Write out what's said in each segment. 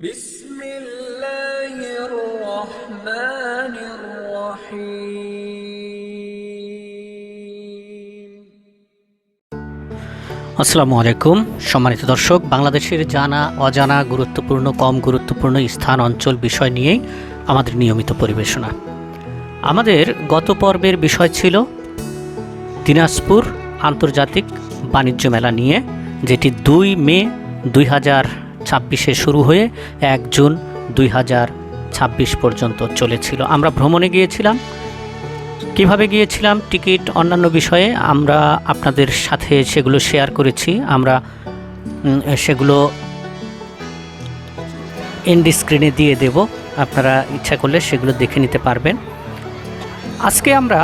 بسم الله الرحمن الرحيم আসসালামু আলাইকুম সম্মানিত দর্শক, বাংলাদেশের জানা অজানা গুরুত্বপূর্ণ কম গুরুত্বপূর্ণ স্থান অঞ্চল বিষয় নিয়েই আমাদের নিয়মিত পরিবেশনা। আমাদের গত পর্বের বিষয় ছিল দিনাজপুর আন্তর্জাতিক বাণিজ্য মেলা নিয়ে, যেটি 2 মে 2026 শুরু হয়ে 1 জুন 2026 পর্যন্ত চলেছিল। আমরা ভ্রমণে গিয়েছিলাম। কিভাবে গিয়েছিলাম, টিকিট, অন্যান্য বিষয়ে আমরা আপনাদের সাথে সেগুলো শেয়ার করেছি। আমরা সেগুলো এন্ড স্ক্রিনে দিয়ে দেব, আপনারা ইচ্ছা করলে সেগুলো দেখে নিতে পারবেন। আজকে আমরা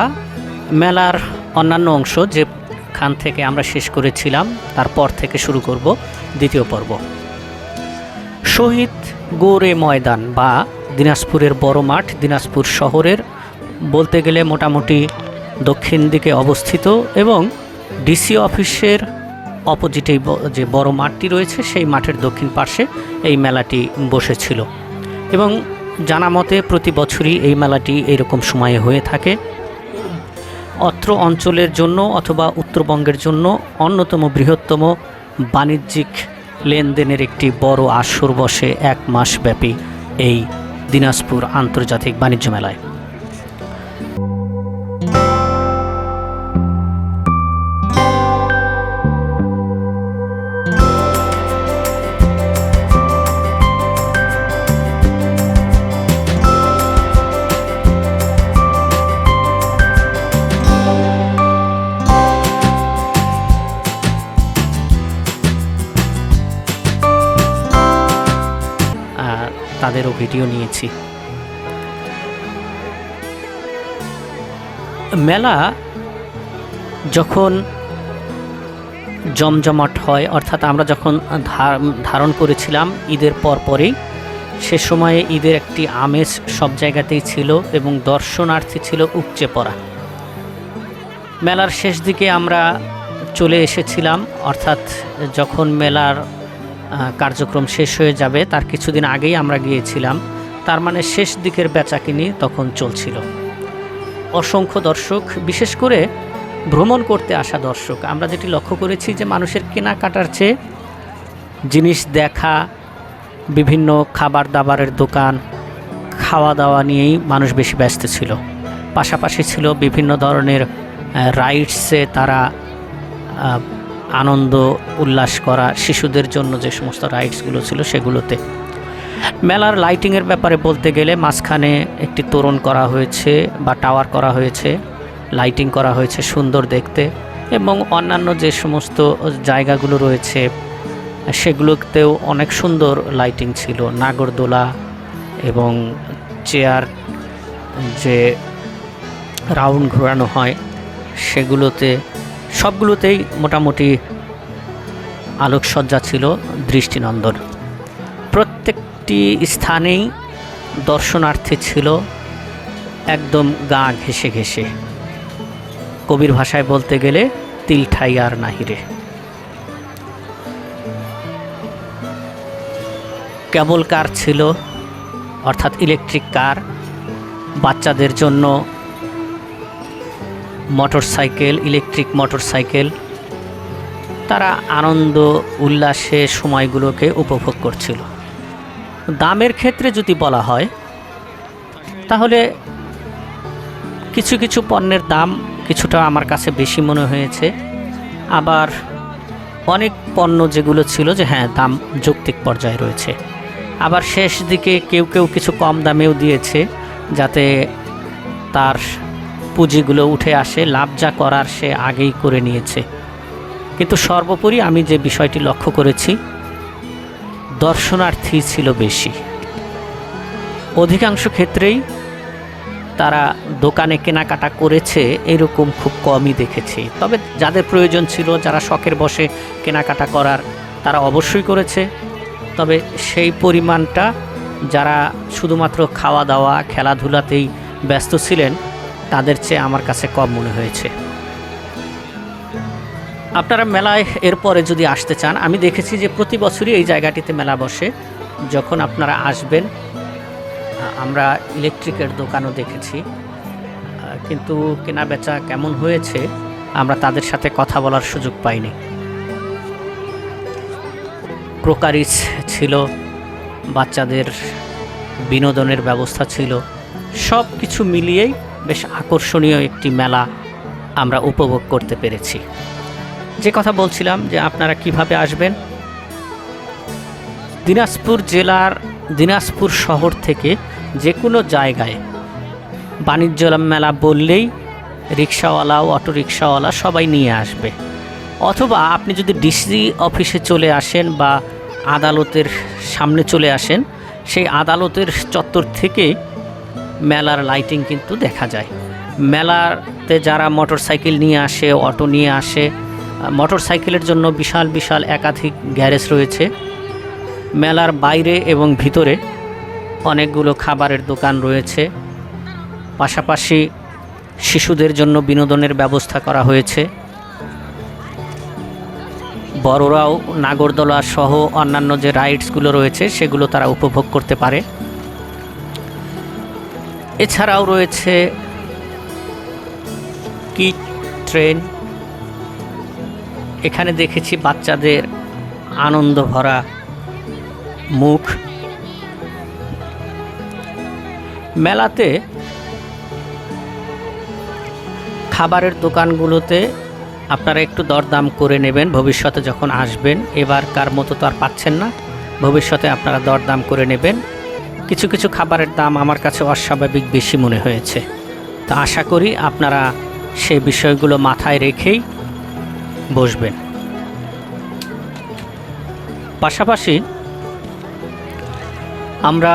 মেলার অন্যান্য অংশ যেখান থেকে আমরা শেষ করেছিলাম তারপর থেকে শুরু করব দ্বিতীয় পর্ব। শহীদ গৌরে ময়দান বা দিনাজপুরের বড় মাঠ, দিনাজপুর শহরের বলতে গেলে মোটামুটি দক্ষিণ দিকে অবস্থিত এবং ডিসি অফিসের অপোজিটেই যে বড় মাঠটি রয়েছে সেই মাঠের দক্ষিণ পার্শ্বে এই মেলাটি বসেছিল এবং জানা মতে প্রতি বছরই এই মেলাটি এইরকম সময়ে হয়ে থাকে। অত্র অঞ্চলের জন্য অথবা উত্তরবঙ্গের জন্য অন্যতম বৃহত্তম বাণিজ্যিক লেনদেনের একটি বড় আসর বসে 1 মাস ব্যাপী এই দিনাজপুর আন্তর্জাতিক বাণিজ্য মেলায়। তাদেরও ভিডিও নিয়েছি। মেলা যখন জমজমাট হয়, অর্থাৎ আমরা যখন ধারণ করেছিলাম ঈদের পরপরই, সে সময়ে ঈদের একটি আমেজ সব জায়গাতেই ছিল এবং দর্শনার্থী ছিল উপচে পড়া। মেলার শেষ দিকে আমরা চলে এসেছিলাম, অর্থাৎ যখন মেলার কার্যক্রম শেষ হয়ে যাবে তার কিছুদিন আগেই আমরা গিয়েছিলাম, তার মানে শেষ দিকের বেচাকিনি তখন চলছিল। অসংখ্য দর্শক, বিশেষ করে ভ্রমণ করতে আসা দর্শক, আমরা যেটি লক্ষ্য করেছি যে মানুষের কেনাকাটার চেয়ে জিনিস দেখা, বিভিন্ন খাবার দাবারের দোকান, খাওয়া দাওয়া নিয়েই মানুষ বেশি ব্যস্ত ছিল। পাশাপাশি ছিল বিভিন্ন ধরনের রাইডসে তারা আনন্দ উল্লাস করা, শিশুদের জন্য যে সমস্ত রাইডসগুলো ছিল সেগুলোতে। মেলার লাইটিংয়ের ব্যাপারে বলতে গেলে মাঝখানে একটি তোরণ করা হয়েছে বা টাওয়ার করা হয়েছে, লাইটিং করা হয়েছে সুন্দর দেখতে, এবং অন্যান্য যে সমস্ত জায়গাগুলো রয়েছে সেগুলোতেও অনেক সুন্দর লাইটিং ছিল। নাগরদোলা এবং চেয়ার যে রাউন্ড ঘোরানো হয় সেগুলোতে সবগুলোতেই মোটামুটি আলোকসজ্জা ছিল দৃষ্টিনন্দন। প্রত্যেকটি স্থানেই দর্শনার্থী ছিল একদম গা ঘেঁষে ঘেঁষে, কবির ভাষায় বলতে গেলে তিল ঠাই আর নাহিরে। কেবল কার ছিল, অর্থাৎ ইলেকট্রিক কার, বাচ্চাদের জন্য মোটরসাইকেল, ইলেকট্রিক মোটরসাইকেল, তারা আনন্দ উল্লাসে সময়গুলোকে উপভোগ করছিল। দামের ক্ষেত্রে যদি বলা হয় তাহলে কিছু কিছু পণ্যের দাম কিছুটা আমার কাছে বেশি মনে হয়েছে, আবার অনেক পণ্য যেগুলো ছিল যে হ্যাঁ দাম যৌক্তিক পর্যায়ে রয়েছে, আবার শেষ দিকে কেউ কেউ কিছু কম দামেও দিয়েছে যাতে তার পুঁজিগুলো উঠে আসে, লাভ যা করার সে আগেই করে নিয়েছে। কিন্তু সর্বোপরি আমি যে বিষয়টি লক্ষ্য করেছি, দর্শনার্থী ছিল বেশি। অধিকাংশ ক্ষেত্রেই তারা দোকানে কেনাকাটা করেছে এরকম খুব কমই দেখেছি। তবে যাদের প্রয়োজন ছিল, যারা শখের বশে কেনাকাটা করার, তারা অবশ্যই করেছে। তবে সেই পরিমাণটা যারা শুধুমাত্র খাওয়া দাওয়া খেলাধুলাতেই ব্যস্ত ছিলেন তাদের চেয়ে আমার কাছে কম মনে হয়েছে। আপনারা মেলায় এরপরে যদি আসতে চান, আমি দেখেছি যে প্রতি বছরই এই জায়গাটিতে মেলা বসে যখন আপনারা আসবেন আমরা ইলেকট্রিকের দোকানও দেখেছি, কিন্তু কেনা বেচা কেমন হয়েছে আমরা তাদের সাথে কথা বলার সুযোগ পাইনি। ক্রোকারিজ ছিল, বাচ্চাদের বিনোদনের ব্যবস্থা ছিল, সব কিছু মিলিয়েই বেশ আকর্ষণীয় একটি মেলা আমরা উপভোগ করতে পেরেছি। যে কথা বলছিলাম যে আপনারা কিভাবে আসবেন, দিনাজপুর জেলার দিনাজপুর শহর থেকে যে কোনো জায়গায় বাণিজ্য মেলা বললেই রিক্সাওয়ালা, অটো রিক্সাওয়ালা সবাই নিয়ে আসবে। অথবা আপনি যদি ডিসি অফিসে চলে আসেন বা আদালতের সামনে চলে আসেন, সেই আদালতের চত্বর থেকে মেলার লাইটিং কিন্তু দেখা যায়। মেলাতে যারা মোটরসাইকেল নিয়ে আসে, অটো নিয়ে আসে, মোটরসাইকেলের জন্য বিশাল বিশাল একাধিক গ্যারেজ রয়েছে। মেলার বাইরে এবং ভিতরে অনেকগুলো খাবারের দোকান রয়েছে। পাশাপাশি শিশুদের জন্য বিনোদনের ব্যবস্থা করা হয়েছে। বড়রাও নাগরদোলা সহ অন্যান্য যে রাইডসগুলো রয়েছে সেগুলো তারা উপভোগ করতে পারে। এছাড়াও রয়েছে কিড ট্রেন। এখানে দেখেছি বাচ্চাদের আনন্দ ভরা মুখ। মেলাতে খাবারের দোকানগুলোতে আপনারা একটু দরদাম করে নেবেন ভবিষ্যতে যখন আসবেন। এবারকার মতো তো আর পাচ্ছেন না, ভবিষ্যতে আপনারা দরদাম করে নেবেন। কিছু কিছু খাবারের দাম আমার কাছে অস্বাভাবিক বেশি মনে হয়েছে, তো আশা করি আপনারা সেই বিষয়গুলো মাথায় রেখেই বসবেন। পাশাপাশি আমরা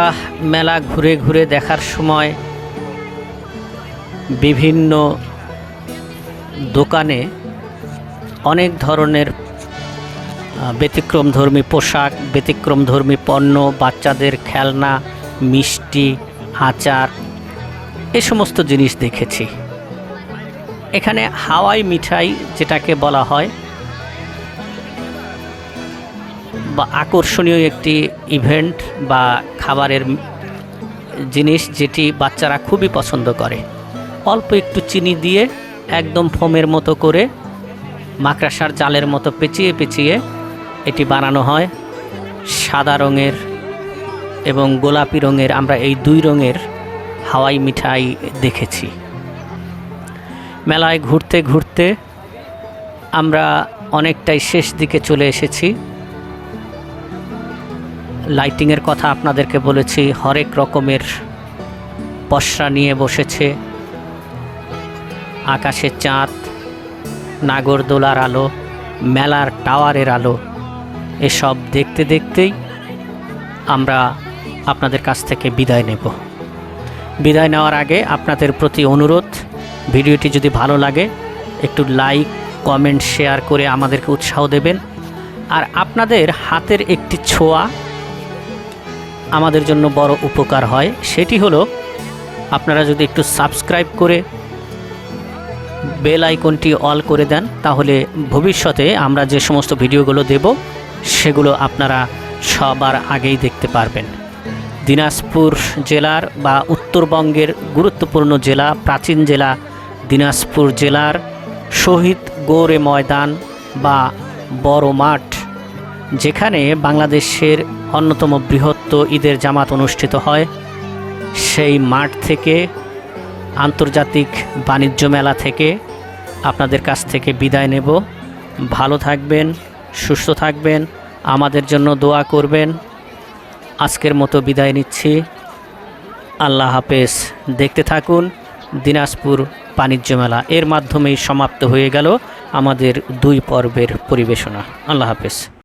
মেলা ঘুরে ঘুরে দেখার সময় বিভিন্ন দোকানে অনেক ধরনের ব্যতিক্রমধর্মী পোশাক, ব্যতিক্রমধর্মী পণ্য, বাচ্চাদের খেলনা, মিষ্টি, আচার, এই সমস্ত জিনিস দেখেছি। এখানে হাওয়াই মিঠাই যেটাকে বলা হয় বা আকর্ষণীয় একটি ইভেন্ট বা খাবারের জিনিস যেটি বাচ্চারা খুবই পছন্দ করে। অল্প একটু চিনি দিয়ে একদম ফোমের মতো করে মাকড়াসার জালের মতো পেঁচিয়ে পেঁচিয়ে এটি বানানো হয়। সাদা রঙের এবং গোলাপি রঙের, আমরা এই দুই রঙের হাওয়াই মিঠাই দেখেছি। মেলায় ঘুরতে ঘুরতে আমরা অনেকটাই শেষ দিকে চলে এসেছি। লাইটিংয়ের কথা আপনাদেরকে বলেছি, হরেক রকমের পসরা নিয়ে বসেছে। আকাশে চাঁদ, নাগরদোলার আলো, মেলার টাওয়ারের আলো, এসব দেখতে দেখতেই আমরা আপনাদের কাছ থেকে বিদায় নেব। বিদায় নেওয়ার আগে আপনাদের প্রতি অনুরোধ, ভিডিওটি যদি ভালো লাগে একটু লাইক, কমেন্ট, শেয়ার করে আমাদেরকে উৎসাহ দেবেন। আর আপনাদের হাতের একটি ছোঁয়া আমাদের জন্য বড় উপকার হয়। সেটি হলো আপনারা যদি একটু সাবস্ক্রাইব করে বেল আইকনটি অল করে দেন, তাহলে ভবিষ্যতে আমরা যে সমস্ত ভিডিওগুলো দেব সেগুলো আপনারা সবার আগেই দেখতে পারবেন। দিনাজপুর জেলার বা উত্তরবঙ্গের গুরুত্বপূর্ণ জেলা, প্রাচীন জেলা দিনাজপুর জেলার শহীদ গৌরে ময়দান বা বড় মাঠ, যেখানে বাংলাদেশের অন্যতম বৃহত্ত ঈদের জামাত অনুষ্ঠিত হয়, সেই মাঠ থেকে, আন্তর্জাতিক বাণিজ্য মেলা থেকে আপনাদের কাছ থেকে বিদায় নেব। ভালো থাকবেন, সুস্থ থাকবেন, আমাদের জন্য দোয়া করবেন। আজকের মতো বিদায় নিচ্ছি। আল্লাহ হাফেজ। দেখতে থাকুন দিনাজপুর বাণিজ্য মেলা। এর মাধ্যমেই সমাপ্ত হয়ে গেল আমাদের 2 পর্বের পরিবেশনা। আল্লাহ হাফেজ।